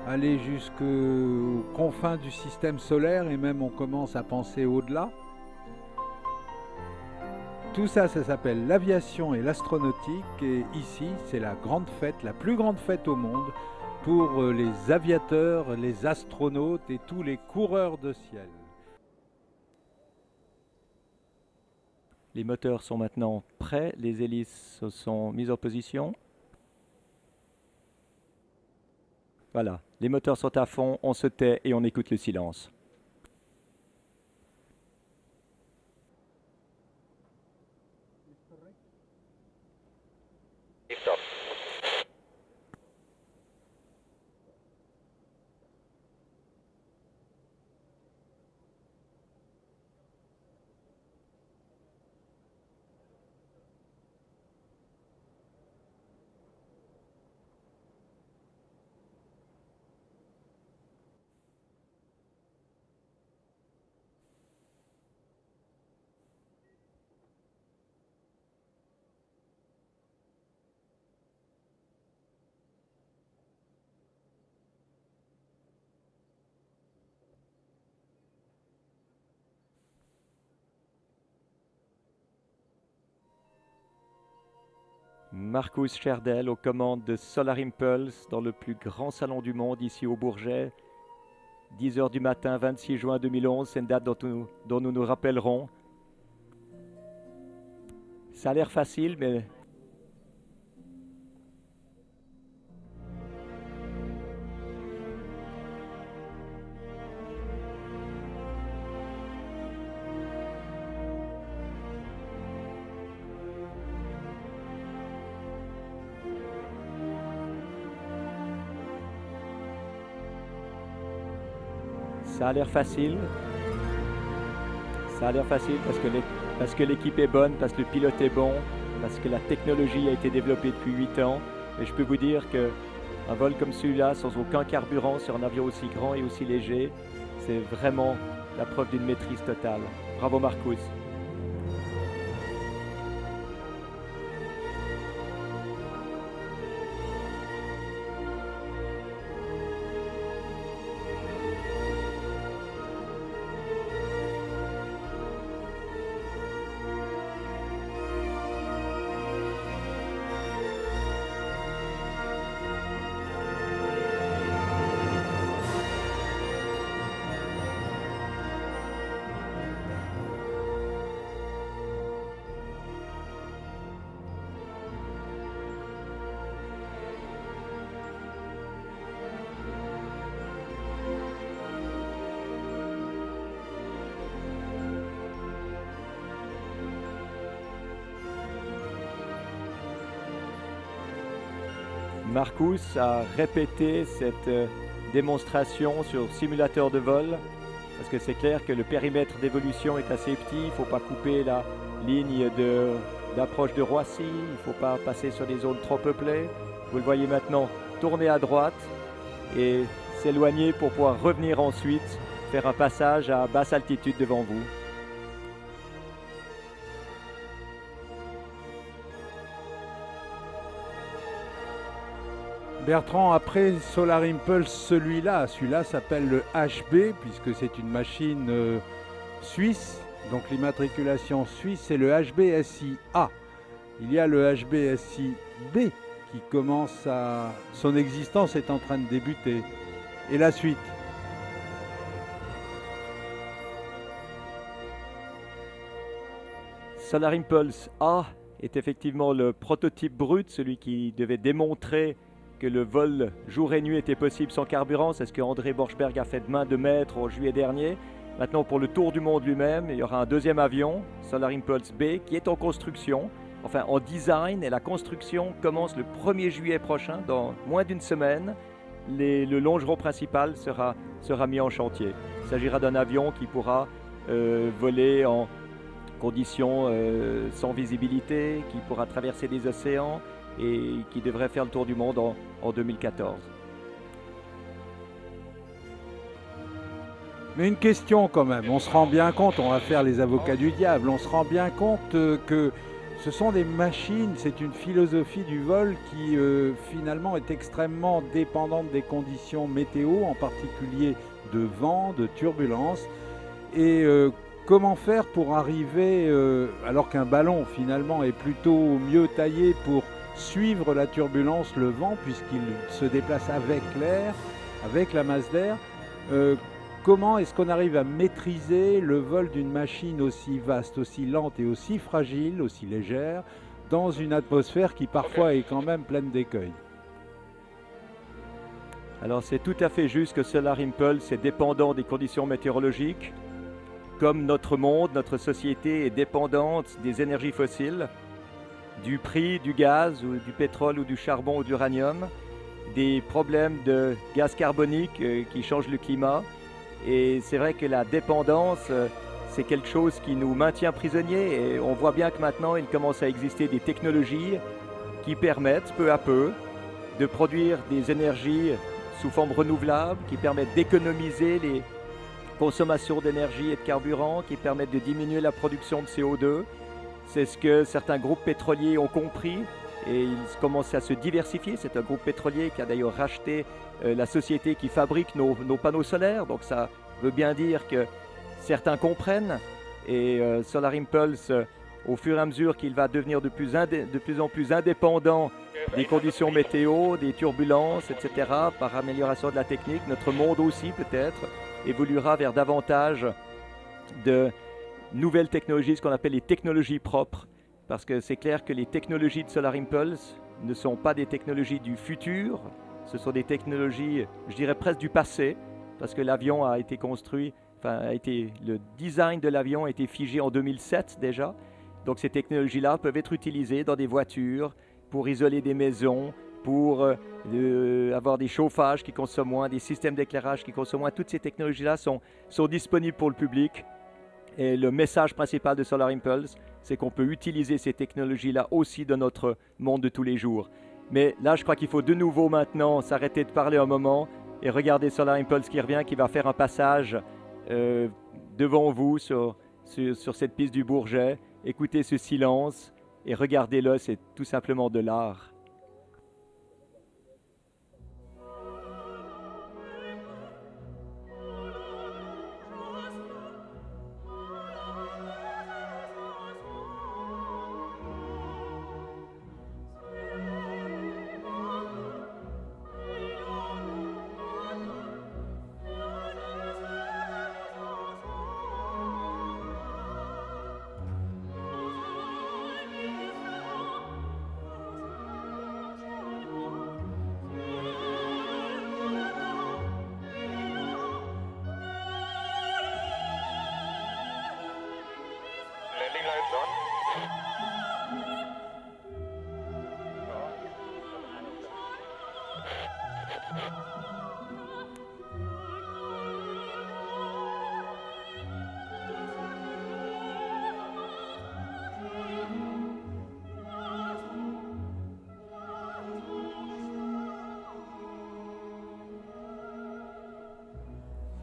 aller jusqu'aux confins du système solaire et même on commence à penser au-delà. Tout ça, ça s'appelle l'aviation et l'astronautique et ici, c'est la grande fête, la plus grande fête au monde pour les aviateurs, les astronautes et tous les coureurs de ciel. Les moteurs sont maintenant prêts, les hélices se sont mises en position. Voilà, les moteurs sont à fond, on se tait et on écoute le silence. Marcus Scherdel aux commandes de Solar Impulse dans le plus grand salon du monde ici au Bourget. 10 h du matin, 26 juin 2011, c'est une date dont nous nous rappellerons. Ça a l'air facile, mais... Ça a l'air facile. Ça a l'air facile parce que l'équipe est bonne, parce que le pilote est bon, parce que la technologie a été développée depuis 8 ans. Et je peux vous dire qu'un vol comme celui-là, sans aucun carburant, sur un avion aussi grand et aussi léger, c'est vraiment la preuve d'une maîtrise totale. Bravo Marcus. Marcus a répété cette démonstration sur simulateur de vol parce que c'est clair que le périmètre d'évolution est assez petit, il ne faut pas couper la ligne d'approche de Roissy, il ne faut pas passer sur des zones trop peuplées. Vous le voyez maintenant tourner à droite et s'éloigner pour pouvoir revenir ensuite faire un passage à basse altitude devant vous. Bertrand, après Solar Impulse, celui-là s'appelle le HB, puisque c'est une machine suisse, donc l'immatriculation suisse, c'est le HBSI-A. Il y a le HBSI-B qui commence à... Son existence est en train de débuter. Et la suite? Solar Impulse A est effectivement le prototype brut, celui qui devait démontrer que le vol jour et nuit était possible sans carburant. C'est ce que André Borschberg a fait de main de maître en juillet dernier. Maintenant, pour le tour du monde lui-même, il y aura un deuxième avion, Solar Impulse B, qui est en construction, enfin en design, et la construction commence le 1er juillet prochain, dans moins d'une semaine. Le longeron principal sera mis en chantier. Il s'agira d'un avion qui pourra voler en conditions sans visibilité, qui pourra traverser des océans, et qui devrait faire le tour du monde en 2014. Mais une question quand même, on se rend bien compte, on va faire les avocats du diable, on se rend bien compte que Ce sont des machines, c'est une philosophie du vol qui finalement est extrêmement dépendante des conditions météo, en particulier de vent, de turbulence. Et comment faire pour arriver, alors qu'un ballon finalement est plutôt mieux taillé pour suivre la turbulence, le vent, puisqu'il se déplace avec l'air, avec la masse d'air, comment est-ce qu'on arrive à maîtriser le vol d'une machine aussi vaste, aussi lente et aussi fragile, aussi légère, dans une atmosphère qui parfois est quand même pleine d'écueils? Alors c'est tout à fait juste que Solar Impulse est dépendant des conditions météorologiques, comme notre monde, notre société est dépendante des énergies fossiles, du prix du gaz ou du pétrole ou du charbon ou d'uranium, des problèmes de gaz carbonique qui changent le climat. Et c'est vrai que la dépendance, c'est quelque chose qui nous maintient prisonniers. Et on voit bien que maintenant, il commence à exister des technologies qui permettent peu à peu de produire des énergies sous forme renouvelable, qui permettent d'économiser les consommations d'énergie et de carburant, qui permettent de diminuer la production de CO2. C'est ce que certains groupes pétroliers ont compris et ils commencent à se diversifier. C'est un groupe pétrolier qui a d'ailleurs racheté la société qui fabrique nos panneaux solaires. Donc ça veut bien dire que certains comprennent. Et Solar Impulse, au fur et à mesure qu'il va devenir de plus en plus indépendant des conditions météo, des turbulences, etc., par amélioration de la technique, notre monde aussi peut-être évoluera vers davantage de nouvelles technologies, ce qu'on appelle les technologies propres. Parce que c'est clair que les technologies de Solar Impulse ne sont pas des technologies du futur, ce sont des technologies, je dirais presque du passé, parce que l'avion a été construit, le design de l'avion a été figé en 2007 déjà. Donc ces technologies-là peuvent être utilisées dans des voitures, pour isoler des maisons, pour avoir des chauffages qui consomment moins, des systèmes d'éclairage qui consomment moins. Toutes ces technologies-là sont disponibles pour le public. Et le message principal de Solar Impulse, c'est qu'on peut utiliser ces technologies-là aussi dans notre monde de tous les jours. Mais là, je crois qu'il faut de nouveau maintenant s'arrêter de parler un moment et regarder Solar Impulse qui revient, qui va faire un passage devant vous sur cette piste du Bourget. Écoutez ce silence et regardez-le, c'est tout simplement de l'art.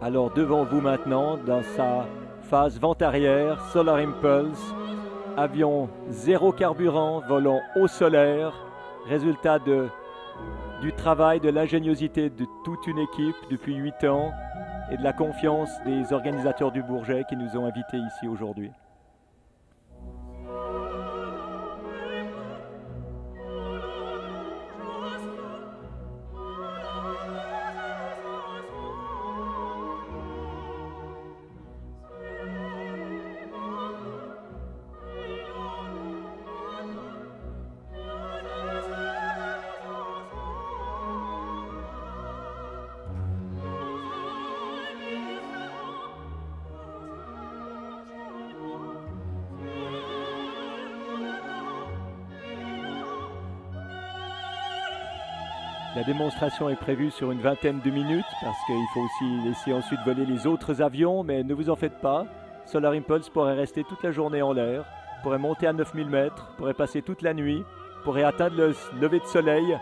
Alors devant vous maintenant, dans sa phase vent arrière, Solar Impulse, avion zéro carburant, volant au solaire, résultat du travail, de l'ingéniosité de toute une équipe depuis 8 ans et de la confiance des organisateurs du Bourget qui nous ont invités ici aujourd'hui. La démonstration est prévue sur une vingtaine de minutes parce qu'il faut aussi laisser ensuite voler les autres avions, mais ne vous en faites pas. Solar Impulse pourrait rester toute la journée en l'air, pourrait monter à 9000 mètres, pourrait passer toute la nuit, pourrait atteindre le lever de soleil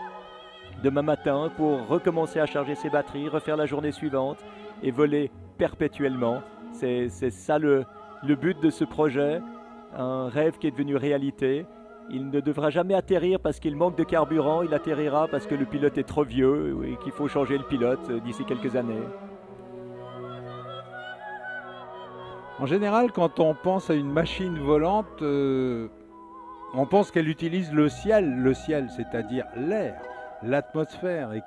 demain matin pour recommencer à charger ses batteries, refaire la journée suivante et voler perpétuellement. C'est ça le but de ce projet, un rêve qui est devenu réalité. Il ne devra jamais atterrir parce qu'il manque de carburant, il atterrira parce que le pilote est trop vieux et qu'il faut changer le pilote d'ici quelques années. En général, quand on pense à une machine volante, on pense qu'elle utilise le ciel, c'est-à-dire l'air, l'atmosphère, et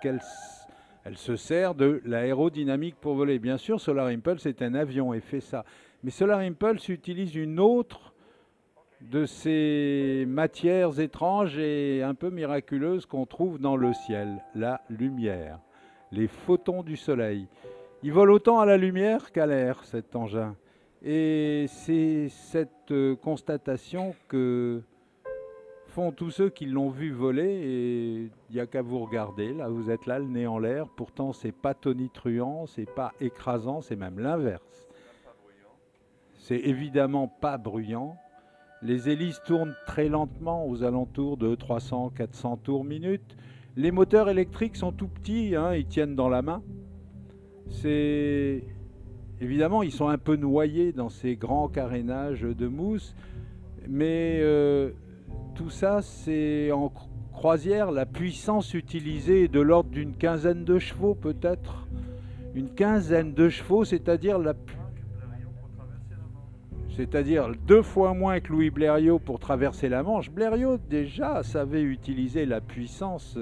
elle se sert de l'aérodynamique pour voler. Bien sûr, Solar Impulse est un avion et fait ça. Mais Solar Impulse utilise une autre de ces matières étranges et un peu miraculeuses qu'on trouve dans le ciel, la lumière, les photons du soleil. Il vole autant à la lumière qu'à l'air, cet engin. Et c'est cette constatation que font tous ceux qui l'ont vu voler, et il n'y a qu'à vous regarder. Là, vous êtes là, le nez en l'air. Pourtant, c'est pas tonitruant, c'est pas écrasant, c'est même l'inverse. C'est évidemment pas bruyant. Les hélices tournent très lentement, aux alentours de 300-400 tours minute. Les moteurs électriques sont tout petits, hein, ils tiennent dans la main. Évidemment, ils sont un peu noyés dans ces grands carénages de mousse, mais tout ça, c'est en croisière. La puissance utilisée est de l'ordre d'une quinzaine de chevaux, peut-être. Une quinzaine de chevaux, c'est-à-dire 2 fois moins que Louis Blériot pour traverser la Manche. Blériot, déjà, savait utiliser la puissance.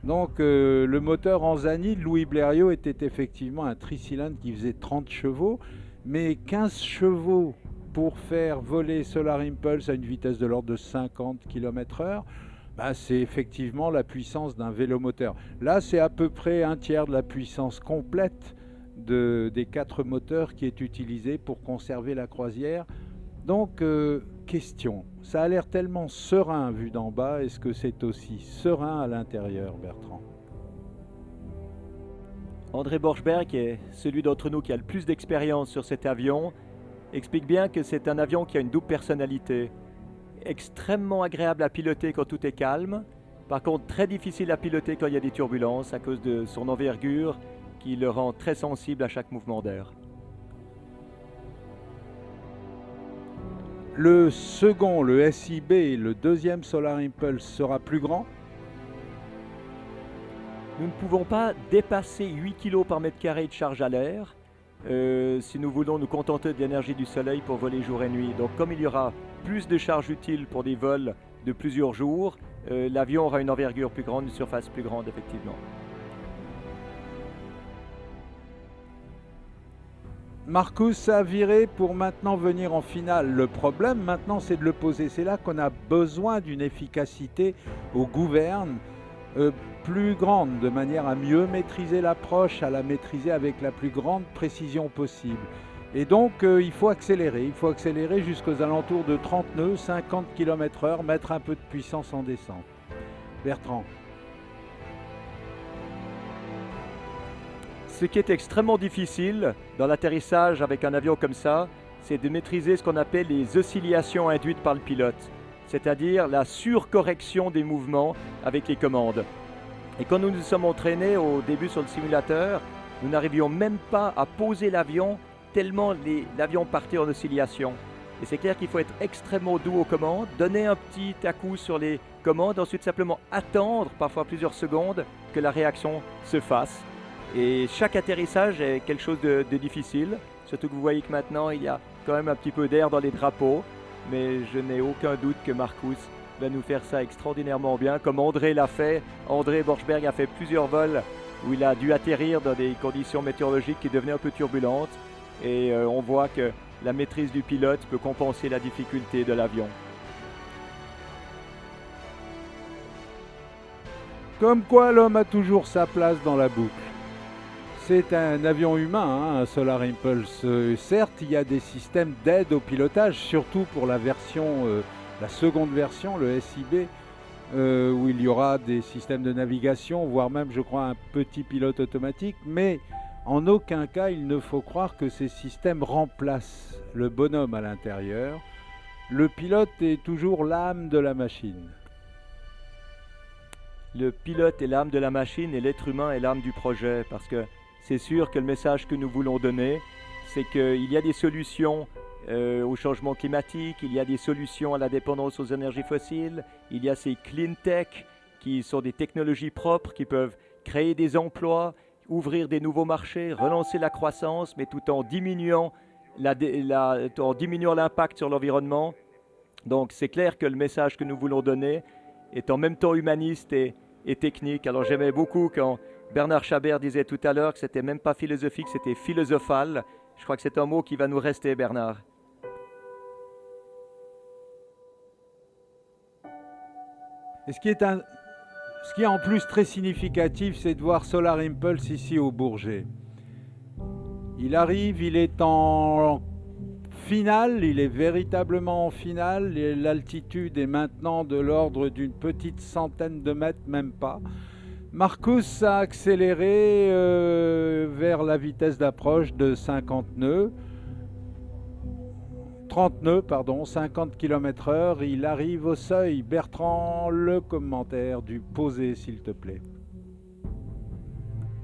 Donc, le moteur Anzani de Louis Blériot était effectivement un tricylindre qui faisait 30 chevaux. Mais 15 chevaux pour faire voler Solar Impulse à une vitesse de l'ordre de 50 km/h, c'est effectivement la puissance d'un vélomoteur. Là, c'est à peu près un tiers de la puissance complète des 4 moteurs qui est utilisé pour conserver la croisière. Donc, question, ça a l'air tellement serein vu d'en bas, est-ce que c'est aussi serein à l'intérieur, Bertrand? André Borschberg, qui est celui d'entre nous qui a le plus d'expérience sur cet avion, explique bien que c'est un avion qui a une double personnalité. Extrêmement agréable à piloter quand tout est calme, par contre très difficile à piloter quand il y a des turbulences à cause de son envergure qui le rend très sensible à chaque mouvement d'air. Le second, le SIB, le deuxième Solar Impulse sera plus grand? Nous ne pouvons pas dépasser 8 kg par mètre carré de charge à l'air si nous voulons nous contenter de l'énergie du soleil pour voler jour et nuit. Donc comme il y aura plus de charge utile pour des vols de plusieurs jours, l'avion aura une envergure plus grande, une surface plus grande effectivement. Marcus a viré pour maintenant venir en finale. Le problème maintenant, c'est de le poser. C'est là qu'on a besoin d'une efficacité au gouverne plus grande, de manière à mieux maîtriser l'approche, à la maîtriser avec la plus grande précision possible. Et donc, il faut accélérer. Il faut accélérer jusqu'aux alentours de 30 nœuds, 50 km/h, mettre un peu de puissance en descente. Bertrand. Ce qui est extrêmement difficile dans l'atterrissage avec un avion comme ça, c'est de maîtriser ce qu'on appelle les oscillations induites par le pilote, c'est-à-dire la surcorrection des mouvements avec les commandes. Et quand nous nous sommes entraînés au début sur le simulateur, nous n'arrivions même pas à poser l'avion tellement l'avion partait en oscillation. Et c'est clair qu'il faut être extrêmement doux aux commandes, donner un petit à-coup sur les commandes, ensuite simplement attendre, parfois plusieurs secondes, que la réaction se fasse. Et chaque atterrissage est quelque chose de difficile, surtout que vous voyez que maintenant il y a quand même un petit peu d'air dans les drapeaux, mais je n'ai aucun doute que Marcus va nous faire ça extraordinairement bien, comme André l'a fait. André Borschberg a fait plusieurs vols où il a dû atterrir dans des conditions météorologiques qui devenaient un peu turbulentes, et on voit que la maîtrise du pilote peut compenser la difficulté de l'avion. Comme quoi l'homme a toujours sa place dans la boucle. C'est un avion humain, hein, un Solar Impulse. Certes, il y a des systèmes d'aide au pilotage, surtout pour la seconde version, le SIB, où il y aura des systèmes de navigation, voire même, je crois, un petit pilote automatique. Mais en aucun cas, il ne faut croire que ces systèmes remplacent le bonhomme à l'intérieur. Le pilote est toujours l'âme de la machine. Le pilote est l'âme de la machine et l'être humain est l'âme du projet, parce que c'est sûr que le message que nous voulons donner, c'est qu'il y a des solutions au changement climatique, il y a des solutions à la dépendance aux énergies fossiles, il y a ces clean tech qui sont des technologies propres qui peuvent créer des emplois, ouvrir des nouveaux marchés, relancer la croissance, mais tout en diminuant l'impact sur l'environnement. Donc c'est clair que le message que nous voulons donner est en même temps humaniste et technique. Alors j'aimais beaucoup quand Bernard Chabert disait tout à l'heure que c'était même pas philosophique, c'était philosophal. Je crois que c'est un mot qui va nous rester, Bernard. Et ce qui est en plus très significatif, c'est de voir Solar Impulse ici au Bourget. Il arrive, il est en finale, il est véritablement en finale. L'altitude est maintenant de l'ordre d'une petite centaine de mètres, même pas. Marcus a accéléré vers la vitesse d'approche de 50 nœuds. 30 nœuds, pardon, 50 km/h. Il arrive au seuil. Bertrand, le commentaire du posé, s'il te plaît.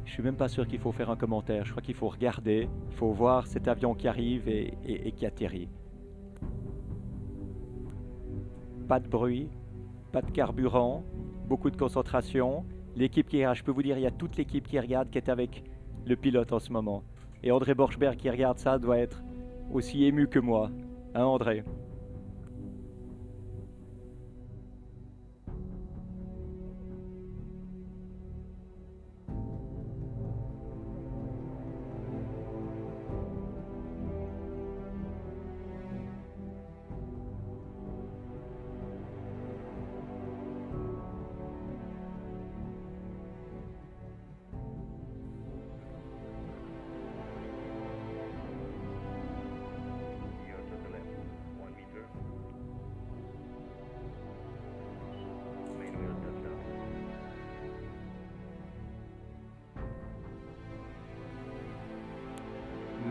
Je suis même pas sûr qu'il faut faire un commentaire. Je crois qu'il faut regarder, il faut voir cet avion qui arrive et qui atterrit. Pas de bruit, pas de carburant, beaucoup de concentration. L'équipe qui regarde, je peux vous dire, il y a toute l'équipe qui regarde, qui est avec le pilote en ce moment. Et André Borschberg qui regarde ça doit être aussi ému que moi. Hein, André?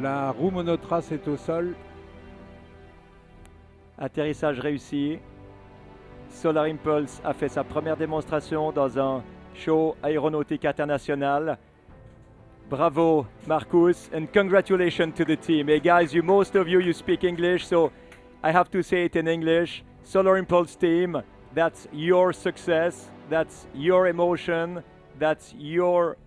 La roue monotrace est au sol. Atterrissage réussi. Solar Impulse a fait sa première démonstration dans un show aéronautique international. Bravo, Marcus, and congratulations to the team. Hey guys, most of you speak English, so I have to say it in English. Solar Impulse team, that's your success, that's your emotion, that's your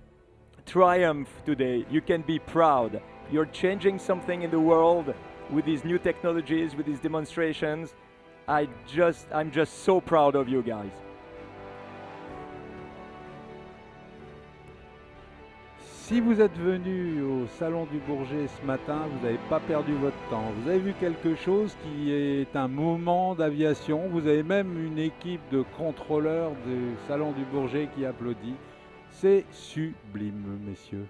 triumph today. You can be proud. You're changing something in the world with these new technologies, with these demonstrations. I'm just so proud of you guys. Si vous êtes venu au Salon du Bourget ce matin, vous n'avez pas perdu votre temps. Vous avez vu quelque chose qui est un moment d'aviation. Vous avez même une équipe de contrôleurs du Salon du Bourget qui applaudit. C'est sublime, messieurs.